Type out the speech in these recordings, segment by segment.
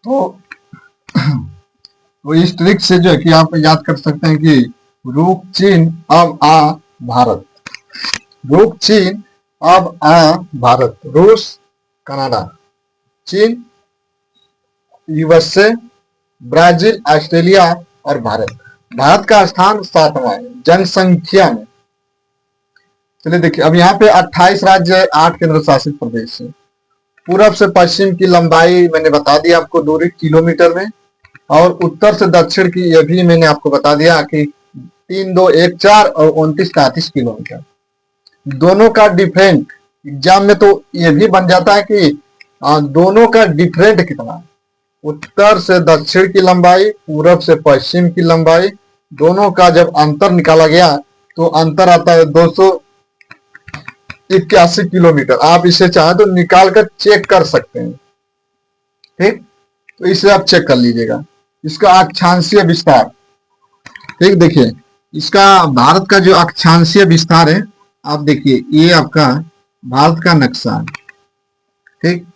तो तो इस ट्रिक से जो है कि आप याद कर सकते हैं कि रुक चीन अब आ भारत, रुक चीन अब आ भारत, रूस, कनाडा, चीन, यूएसए, ब्राजील, ऑस्ट्रेलिया और भारत। भारत का स्थान 7वां है जनसंख्या में। चलिए देखिए, अब यहाँ पे 28 राज्य है, 8 केंद्र शासित प्रदेश है। पूरब से पश्चिम की लंबाई मैंने बता दिया आपको, दूरी किलोमीटर में, और उत्तर से दक्षिण की यह भी मैंने आपको बता दिया कि 3214 और 2933 किलोमीटर। दोनों का डिफरेंट एग्जाम में तो ये भी बन जाता है कि दोनों का डिफरेंट कितना है। उत्तर से दक्षिण की लंबाई, पूरब से पश्चिम की लंबाई, दोनों का जब अंतर निकाला गया तो अंतर आता है 281 किलोमीटर। आप इसे चाहे तो निकाल कर चेक कर सकते हैं, ठीक। तो इसे आप चेक कर लीजिएगा। इसका अक्षांशीय विस्तार, ठीक, देखिए इसका भारत का जो अक्षांशीय विस्तार है, आप देखिए ये आपका भारत का नक्शा है, ठीक।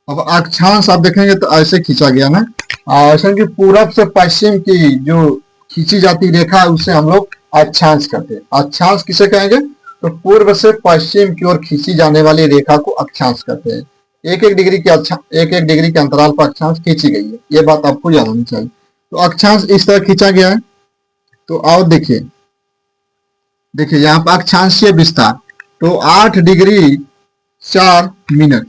अब अक्षांश आप देखेंगे तो ऐसे खींचा गया ना, ऐसा कि पूरब से पश्चिम की जो खींची जाती रेखा है उसे हम लोग अक्षांश कहते हैं। अक्षांश किसे कहेंगे? तो पूर्व से पश्चिम की ओर खींची जाने वाली रेखा को अक्षांश कहते हैं। एक एक डिग्री के अंतराल पर अक्षांश खींची गई है, ये बात आपको याद होनी चाहिए। तो अक्षांश इस तरह खींचा गया है। तो आओ देखिए, देखिए यहाँ पर अक्षांशीय विस्तार, तो 8 डिग्री 4 मिनट,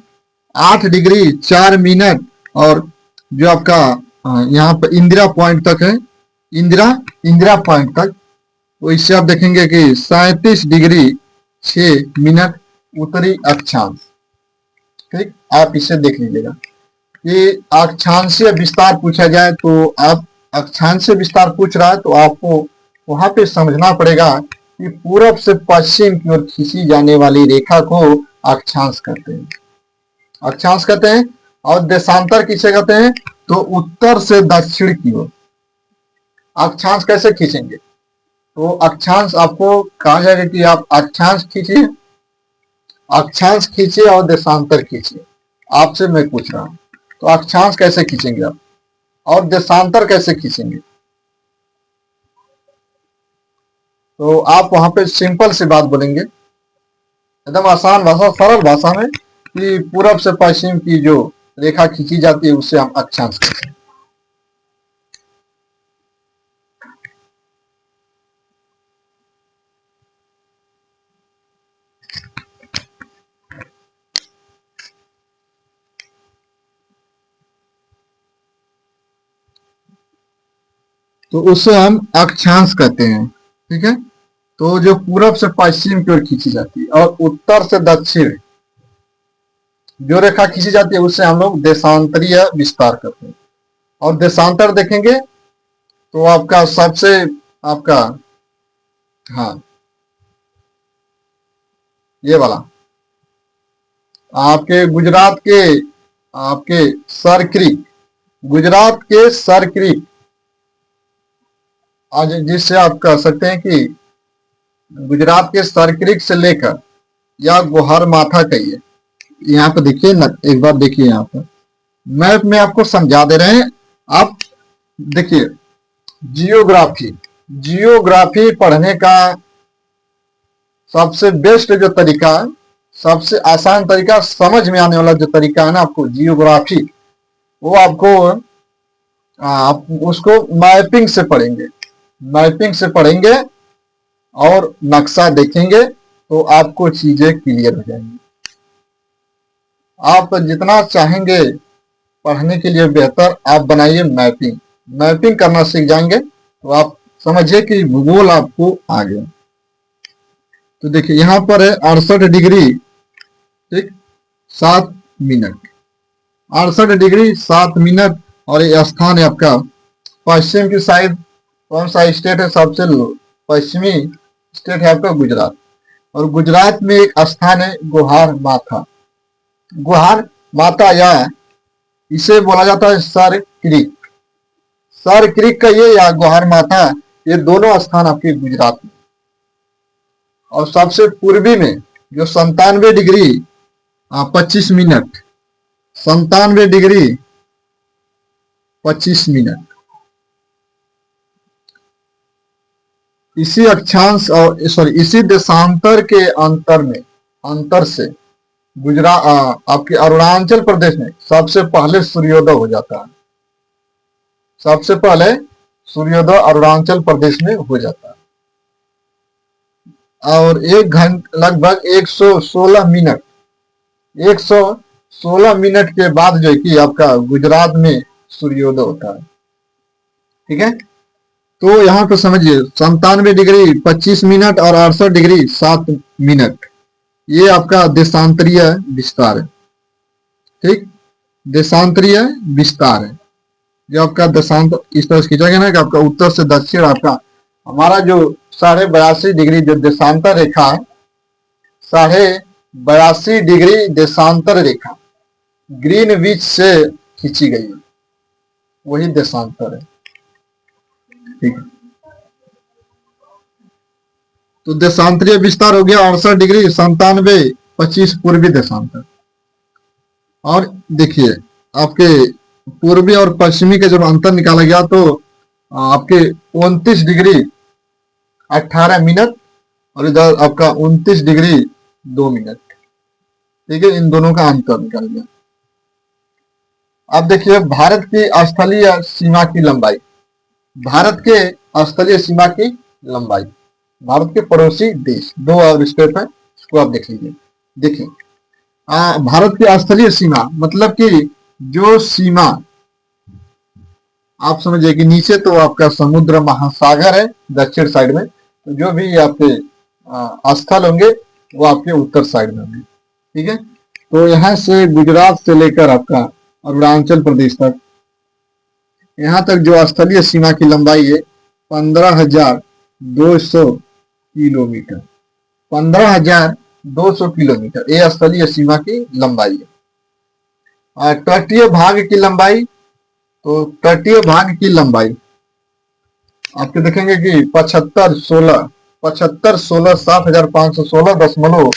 8 डिग्री 4 मिनट, और जो आपका यहाँ पर इंदिरा पॉइंट तक है, इंदिरा पॉइंट तक, तो इससे आप देखेंगे कि 37 डिग्री 6 मिनट उत्तरी अक्षांश, ठीक। आप इसे देख लीजिएगा। ये अक्षांशीय विस्तार पूछा जाए तो आप अक्षांशीय विस्तार पूछ रहा है तो आपको वहां पे समझना पड़ेगा कि पूरब से पश्चिम की ओर खींची जाने वाली रेखा को अक्षांश कहते हैं, अक्षांश कहते हैं। और देशांतर किसे कहते हैं? तो उत्तर से दक्षिण की ओर अक्षांश कैसे खींचेंगे? तो अक्षांश आपको कहा जाएगा कि आप अक्षांश खींचिए, अक्षांश खींचिए और देशांतर खींचिए। आपसे मैं पूछ रहा हूं, तो अक्षांश कैसे खींचेंगे आप और देशांतर कैसे खींचेंगे? तो आप वहां पे सिंपल सी बात बोलेंगे, एकदम आसान भाषा, सरल भाषा में, कि पूरब से पश्चिम की जो रेखा खींची जाती है उससे हम अक्षांश कहते हैं। तो उससे हम अक्षांश कहते हैं, ठीक है। तो जो पूरब से पश्चिम की ओर खींची जाती है और उत्तर से दक्षिण जो रेखा खींची जाती है उससे हम लोग देशांतरीय विस्तार करते हैं। और देशांतर देखेंगे तो आपका सबसे आपका, हाँ, ये वाला आपके गुजरात के, आपके सर क्रीक, गुजरात के सर क्रीक, आज जिससे आप कह सकते हैं कि गुजरात के सर क्रीक से लेकर या गोहर माथा कहिए, यहाँ पे देखिए ना, एक बार देखिए यहाँ पर मैप में आपको समझा दे रहे हैं। आप देखिए, जियोग्राफी, जियोग्राफी पढ़ने का सबसे बेस्ट जो तरीका, सबसे आसान तरीका, समझ में आने वाला जो तरीका है ना आपको जियोग्राफी, वो आपको आप उसको मैपिंग से पढ़ेंगे, मैपिंग से पढ़ेंगे और नक्शा देखेंगे तो आपको चीजें क्लियर हो जाएंगी। आप जितना चाहेंगे पढ़ने के लिए बेहतर, आप बनाइए मैपिंग, मैपिंग करना सीख जाएंगे तो आप समझिए कि भूगोल आपको आ गया। तो देखिए यहाँ पर है 68 डिग्री, ठीक, 7 मिनट, 68 डिग्री 7 मिनट, और ये स्थान है आपका पश्चिम की साइड। कौन सा स्टेट है? सबसे पश्चिमी स्टेट है आपका गुजरात, और गुजरात में एक स्थान है गोहार माथा, गोहार माता, या इसे बोला जाता है सर क्रीक, सर क्रीक का ये या गोहार माथा, ये दोनों स्थान आपके गुजरात में। और सबसे पूर्वी में जो 97 डिग्री 25 मिनट, 97 डिग्री 25 मिनट। इसी अक्षांश और इसी देशांतर के अंतर से आपके अरुणाचल प्रदेश में सबसे पहले सूर्योदय हो जाता है। सबसे पहले सूर्योदय अरुणाचल प्रदेश में हो जाता है। और 1 घंटे लगभग 116 मिनट के बाद जो है कि आपका गुजरात में सूर्योदय होता है। ठीक है, तो यहाँ पे समझिए 97 डिग्री 25 मिनट और 68 डिग्री 7 मिनट, ये आपका देशांतरीय विस्तार है। ठीक, देशांतरीय विस्तार है। जो आपका देशांतर इस तरह से खींचा गया ना कि आपका उत्तर से दक्षिण, आपका हमारा जो 82.5 डिग्री जो देशांतर रेखा है, 82.5 डिग्री देशांतर रेखा ग्रीनविच से खींची गई है, वही देशांतर है। ठीक है, तो देशांतरीय विस्तार हो गया 68 डिग्री 97 25 पूर्वी देशांतर। और देखिए आपके पूर्वी और पश्चिमी का जब अंतर निकाला गया तो आपके 29 डिग्री 18 मिनट और इधर आपका 29 डिग्री 2 मिनट। ठीक है, इन दोनों का अंतर निकाल गया। अब देखिए भारत की स्थलीय सीमा की लंबाई, भारत के स्थलीय सीमा की लंबाई, भारत के पड़ोसी देश, 2 और स्टेप है, इसको आप देख लीजिए। देखिए भारत की स्थलीय सीमा मतलब कि जो सीमा आप समझिए कि नीचे तो आपका समुद्र महासागर है दक्षिण साइड में, तो जो भी आपके स्थल होंगे वो आपके उत्तर साइड में होंगे। ठीक है, तो यहाँ से गुजरात से लेकर आपका अरुणाचल प्रदेश तक, यहाँ तक जो स्थलीय सीमा की लंबाई है 15,200 किलोमीटर। 15,200 किलोमीटर ये स्थलीय सीमा की लंबाई है। और तटीय भाग की लंबाई, तो तटीय भाग की लंबाई आपके देखेंगे कि 75-16 7,516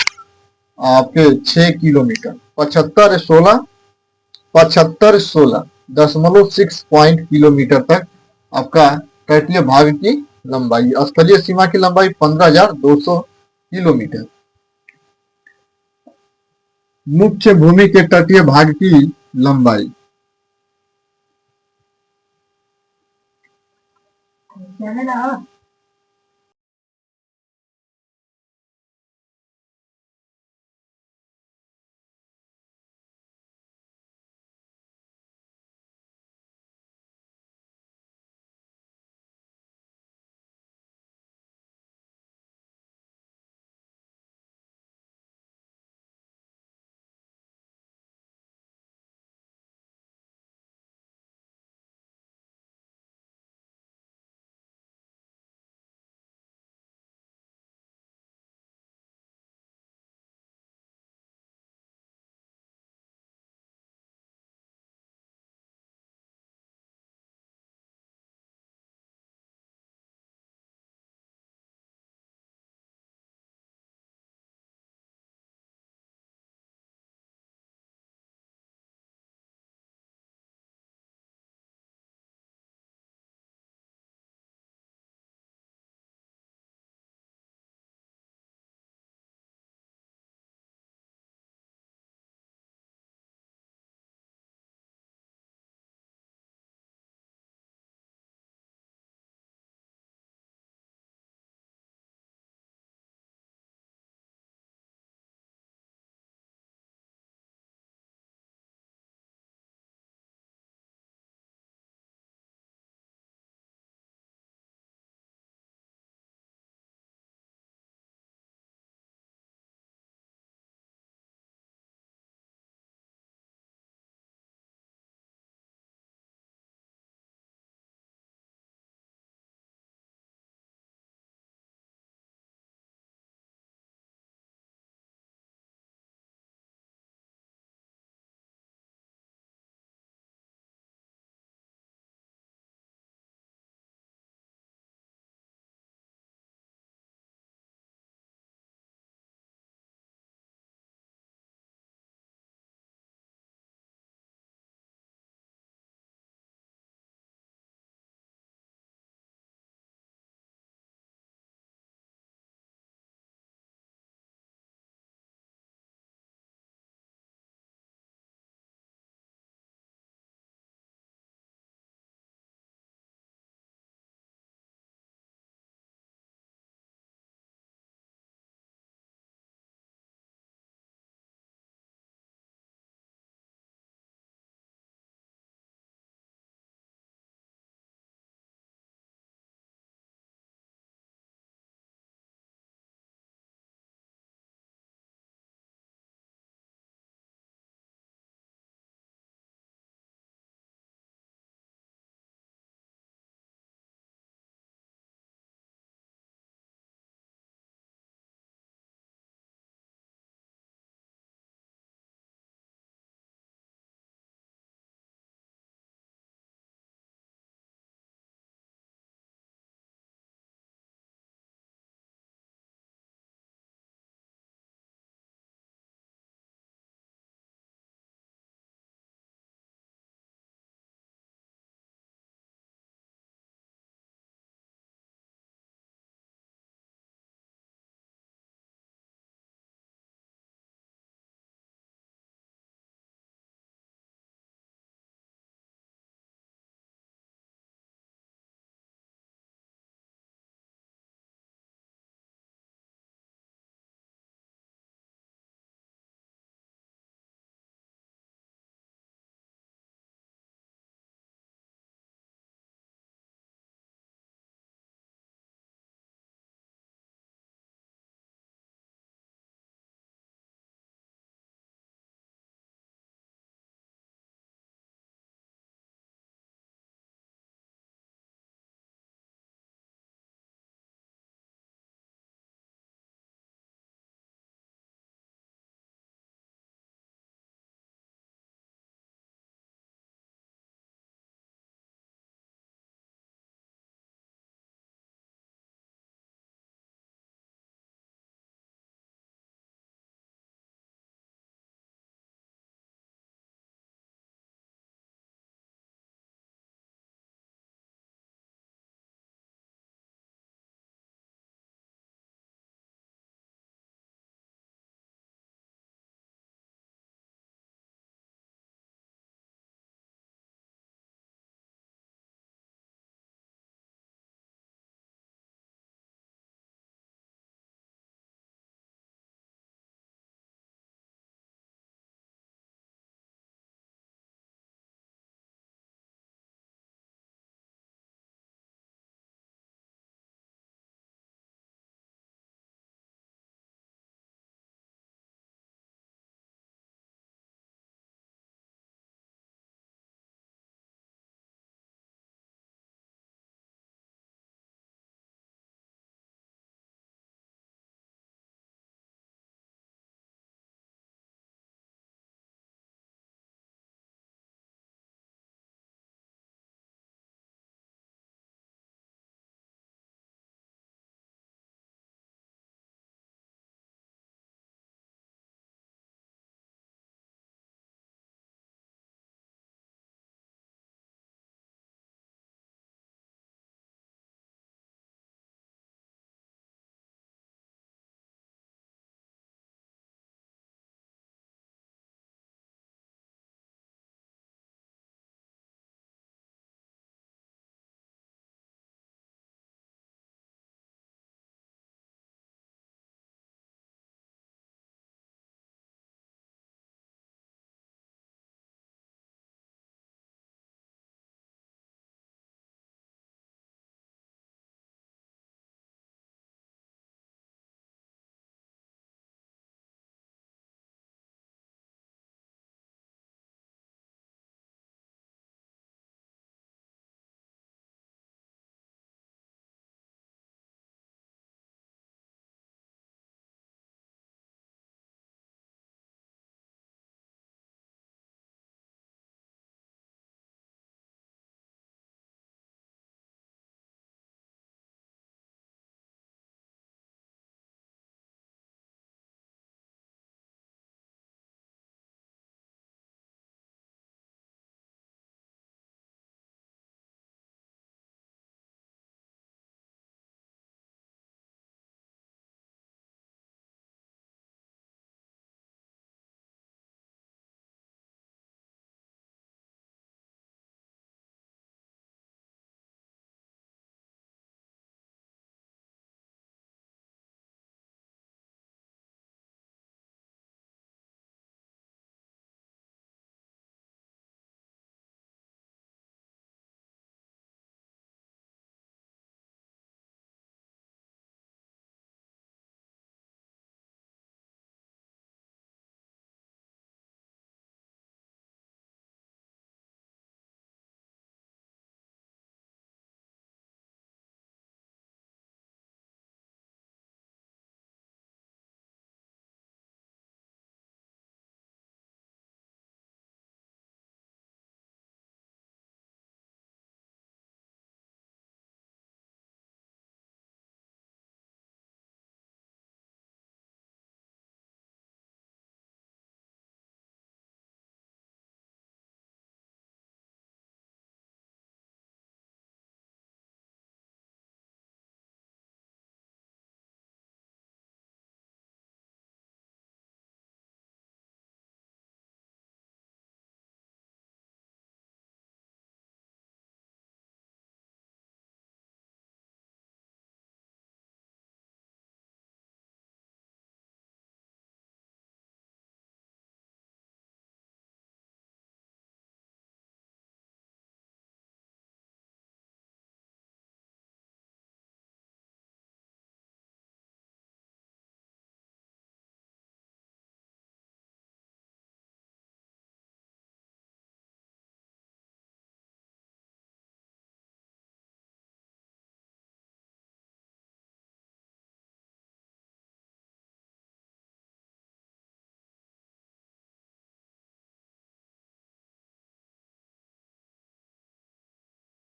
आपके 6 किलोमीटर, 75-16 किलोमीटर तक आपका तटीय भाग की लंबाई। स्थलीय सीमा की लंबाई 15,200 किलोमीटर। मुख्य भूमि के तटीय भाग की लंबाई